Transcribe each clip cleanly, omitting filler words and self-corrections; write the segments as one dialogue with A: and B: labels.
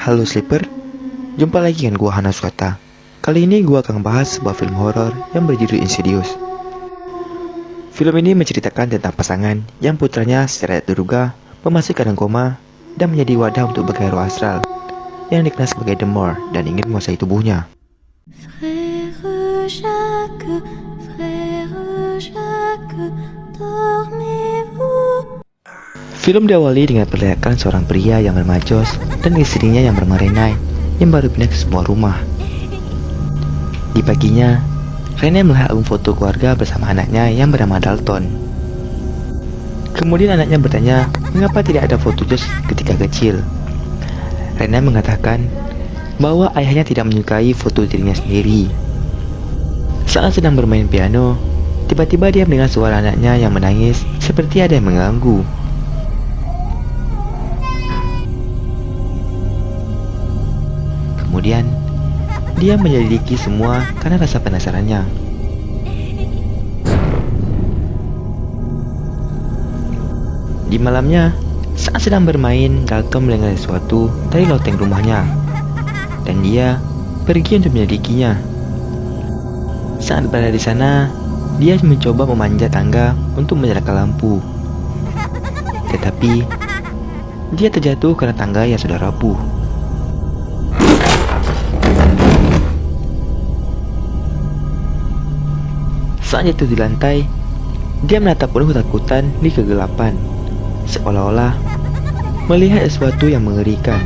A: Halo Sleeper, jumpa lagi dengan gua Hana Sukata. Kali ini gua akan bahas sebuah film horor yang berjudul Insidious. Film ini menceritakan tentang pasangan yang putranya secara tak terduga masuk keadaan koma dan menjadi wadah untuk bergaya roh astral yang dikenal sebagai The More dan ingin menguasai tubuhnya.
B: Frère Jacques, dormez-vous?
A: Film diawali dengan perlihatkan seorang pria yang bernama Josh dan istrinya yang bernama Renai yang baru pindah ke sebuah rumah. Di paginya, Renai melihat album foto keluarga bersama anaknya yang bernama Dalton. Kemudian anaknya bertanya mengapa tidak ada foto Josh ketika kecil. Renai mengatakan bahwa ayahnya tidak menyukai foto dirinya sendiri. Saat sedang bermain piano, tiba-tiba dia mendengar suara anaknya yang menangis seperti ada yang mengganggu. Kemudian, dia menyelidiki semua karena rasa penasarannya. Di malamnya, saat sedang bermain, Dalton mendengar sesuatu dari loteng rumahnya, dan dia pergi untuk menyelidikinya. Saat berada di sana, dia mencoba memanjat tangga untuk menyalakan lampu. Tetapi, dia terjatuh karena tangga yang sudah rapuh. Saat jatuh di lantai, dia menatap penuh ketakutan di kegelapan, seolah-olah melihat sesuatu yang mengerikan.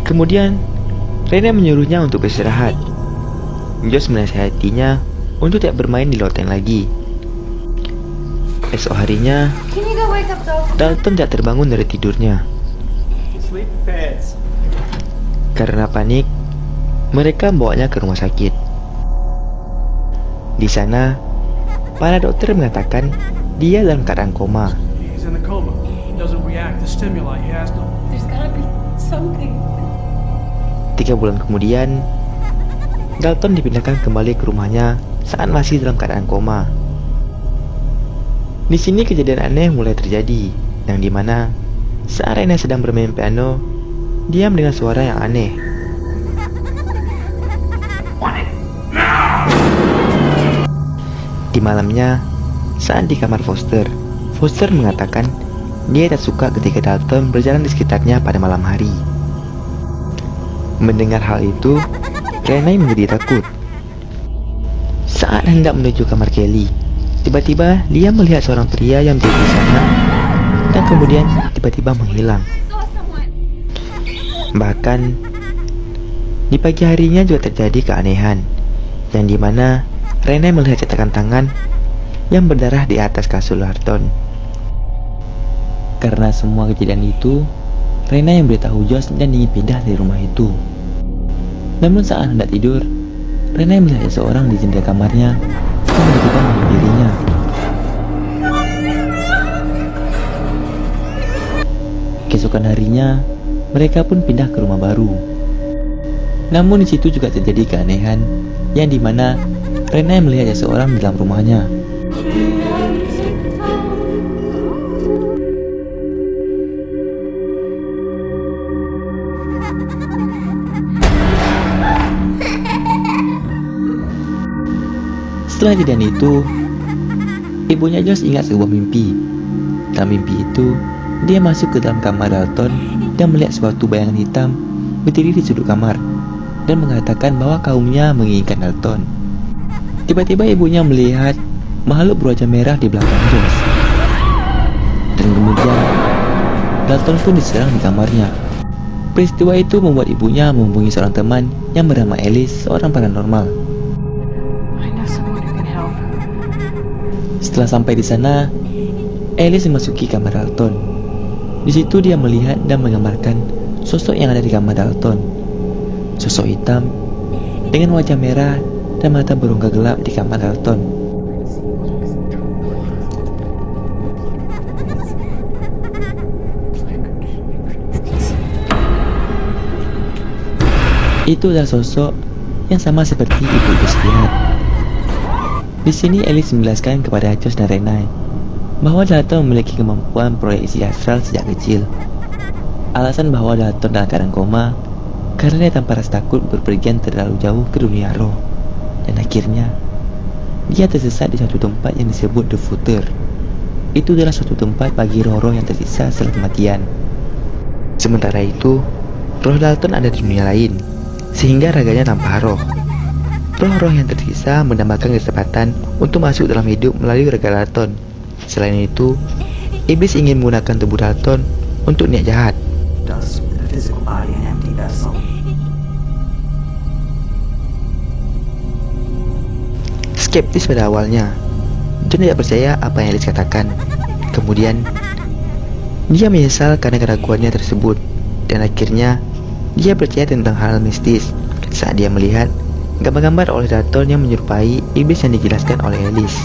A: Kemudian, Renai menyuruhnya untuk beristirahat. Josh menasihatinya untuk tidak bermain di loteng lagi. Esok harinya, Dalton tidak terbangun dari tidurnya. Karena panik, mereka membawanya ke rumah sakit. Di sana, para dokter mengatakan dia dalam keadaan koma. 3 bulan kemudian, Dalton dipindahkan kembali ke rumahnya saat masih dalam keadaan koma. Di sini kejadian aneh mulai terjadi, yang dimana saat Renai sedang bermain piano, dia mendengar suara yang aneh. Di malamnya, saat di kamar Foster mengatakan dia tak suka ketika Dalton berjalan di sekitarnya pada malam hari. Mendengar hal itu, Renai menjadi takut. Saat hendak menuju kamar Kelly, tiba-tiba dia melihat seorang pria yang berdiri di sana dan kemudian tiba-tiba menghilang. Bahkan, di pagi harinya juga terjadi keanehan, yang dimana Renai melihat cetakan tangan yang berdarah di atas kasur Dalton. Karena semua kejadian itu, Renai yang memberitahu Josh dan ingin pindah dari rumah itu. Namun saat hendak tidur, Renai melihat seseorang di jendela kamarnya yang tiba-tiba membunuh dirinya. Keesokan harinya, mereka pun pindah ke rumah baru. Namun di situ juga terjadi keanehan, yang dimana Renai melihat seseorang di dalam rumahnya. Setelah kejadian itu, ibunya Josh ingat sebuah mimpi. Dalam mimpi itu, dia masuk ke dalam kamar Dalton dan melihat suatu bayangan hitam berdiri di sudut kamar dan mengatakan bahwa kaumnya menginginkan Dalton. Tiba-tiba ibunya melihat makhluk berwajah merah di belakang Josh. Dan kemudian, Dalton pun diserang di kamarnya. Peristiwa itu membuat ibunya menghubungi seorang teman yang bernama Alice, seorang paranormal. Setelah sampai di sana, Alice memasuki kamar Dalton. Di situ dia melihat dan menggambarkan sosok yang ada di kamar Dalton. Sosok hitam dengan wajah merah dan mata berungga gelap di kamar Dalton. Itu adalah sosok yang sama seperti ibu Josh lihat. Di sini Alice menjelaskan kepada Josh dan Renai bahwa Dalton memiliki kemampuan proyeksi astral sejak kecil. alasan bahwa Dalton dalam keadaan koma karena dia tanpa rasa takut berpergian terlalu jauh ke dunia roh, dan akhirnya dia tersesat di suatu tempat yang disebut The Footer. Itu adalah suatu tempat bagi roh-roh yang tersisa setelah kematian. Sementara itu, roh Dalton ada di dunia lain, sehingga raganya tanpa roh. Roh-roh yang tersisa mendambakan kesempatan untuk masuk dalam hidup melalui raga Dalton. Selain itu, iblis ingin menggunakan tubuh Dalton untuk niat jahat.
C: Thus, the physical body an empty vessel.
A: Skeptis pada awalnya, John tidak percaya apa yang Alice katakan. Kemudian, dia menyesal karena keraguannya tersebut, dan akhirnya dia percaya tentang hal mistis saat dia melihat gambar-gambar oleh Dalton yang menyerupai iblis yang dijelaskan oleh Alice.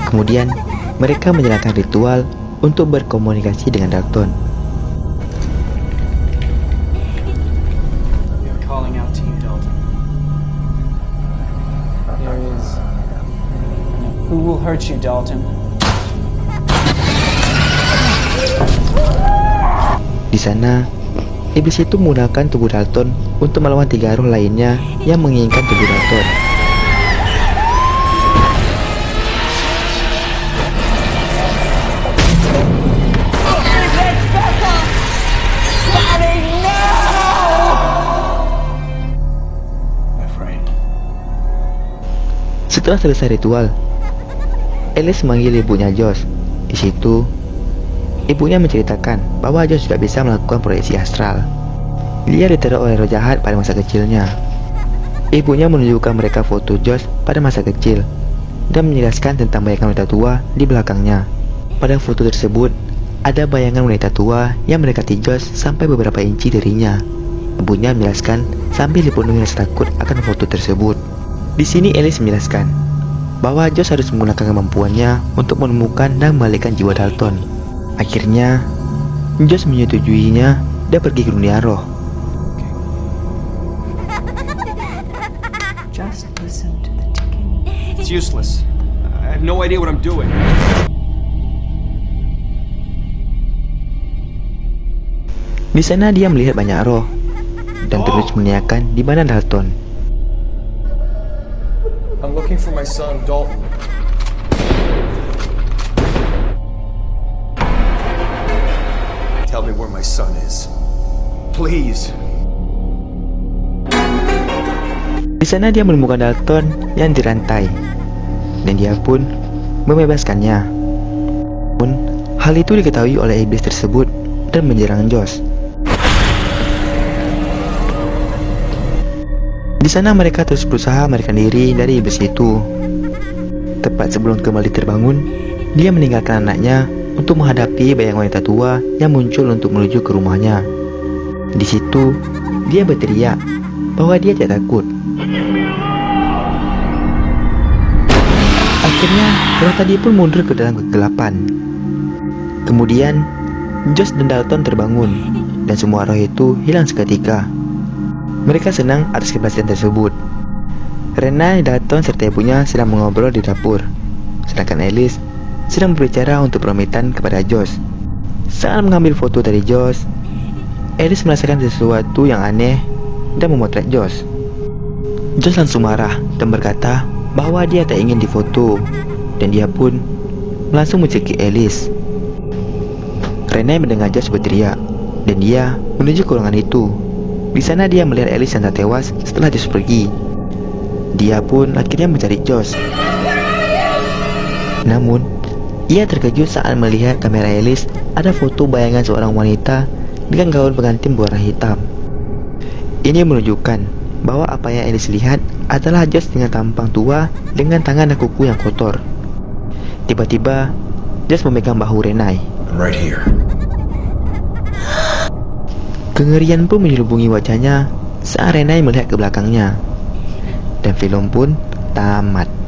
A: Kemudian, mereka menjalankan ritual untuk berkomunikasi dengan Dalton.
D: We are calling out to you, Dalton. There is... Who will hurt you, Dalton?
A: Di sana, iblis itu menggunakan tubuh Dalton untuk melawan 3 roh lainnya yang menginginkan tubuh Dalton. Setelah selesai ritual, Alice memanggil ibunya Josh. Di situ, ibunya menceritakan bahwa Josh sudah bisa melakukan proyeksi astral. Dia diteror oleh roh jahat pada masa kecilnya. Ibunya menunjukkan mereka foto Josh pada masa kecil dan menjelaskan tentang bayangan wanita tua di belakangnya. Pada foto tersebut, ada bayangan wanita tua yang mendekati Josh sampai beberapa inci darinya. Ibunya menjelaskan sambil dipenuhi rasa takut akan foto tersebut. Di sini Alice menjelaskan bahwa Josh harus menggunakan kemampuannya untuk menemukan dan membalikkan jiwa Dalton. Akhirnya, Josh menyetujuinya dan pergi ke dunia roh.
C: Just listen to the ticking.
D: It's useless. I have no idea what I'm doing.
A: Di sana dia melihat banyak roh dan terus menanyakan di mana Dalton.
E: I'm looking for my son, Dalton. Tell me where my son is. Please.
A: Di sana dia menemukan Dalton yang dirantai, dan dia pun membebaskannya. Pun hal itu diketahui oleh iblis tersebut dan menyerang Josh. Di sana mereka terus berusaha melarikan diri dari iblis itu. Tepat sebelum kembali terbangun, dia meninggalkan anaknya untuk menghadapi bayang wanita tua yang muncul untuk menuju ke rumahnya. Di situ, dia berteriak bahwa dia tidak takut. Akhirnya, roh tadi pun mundur ke dalam kegelapan. Kemudian, Josh dan Dalton terbangun, dan semua roh itu hilang seketika. Mereka senang atas keberhasilan tersebut. Rena, Dalton, serta ibunya sedang mengobrol di dapur, sedangkan Alice sedang berbicara untuk pamitan kepada Josh. Saat mengambil foto dari Josh, Alice merasakan sesuatu yang aneh dan memotret Josh. Josh langsung marah dan berkata bahwa dia tak ingin difoto, dan dia pun langsung mencekik Alice. Rena mendengar Josh berteriak, dan dia menuju ke ruangan itu. Di sana dia melihat Alice yang tak tewas setelah Josh pergi. Dia pun akhirnya mencari Josh. Namun, ia terkejut saat melihat kamera Alice ada foto bayangan seorang wanita dengan gaun pengantin berwarna hitam. Ini menunjukkan bahwa apa yang Alice lihat adalah Josh dengan tampang tua dengan tangan dan kuku yang kotor. Tiba-tiba, Josh memegang bahu Renai.
E: I'm right here.
A: Kengerian pun menyelubungi wajahnya saat Renai melihat ke belakangnya. Dan film pun tamat.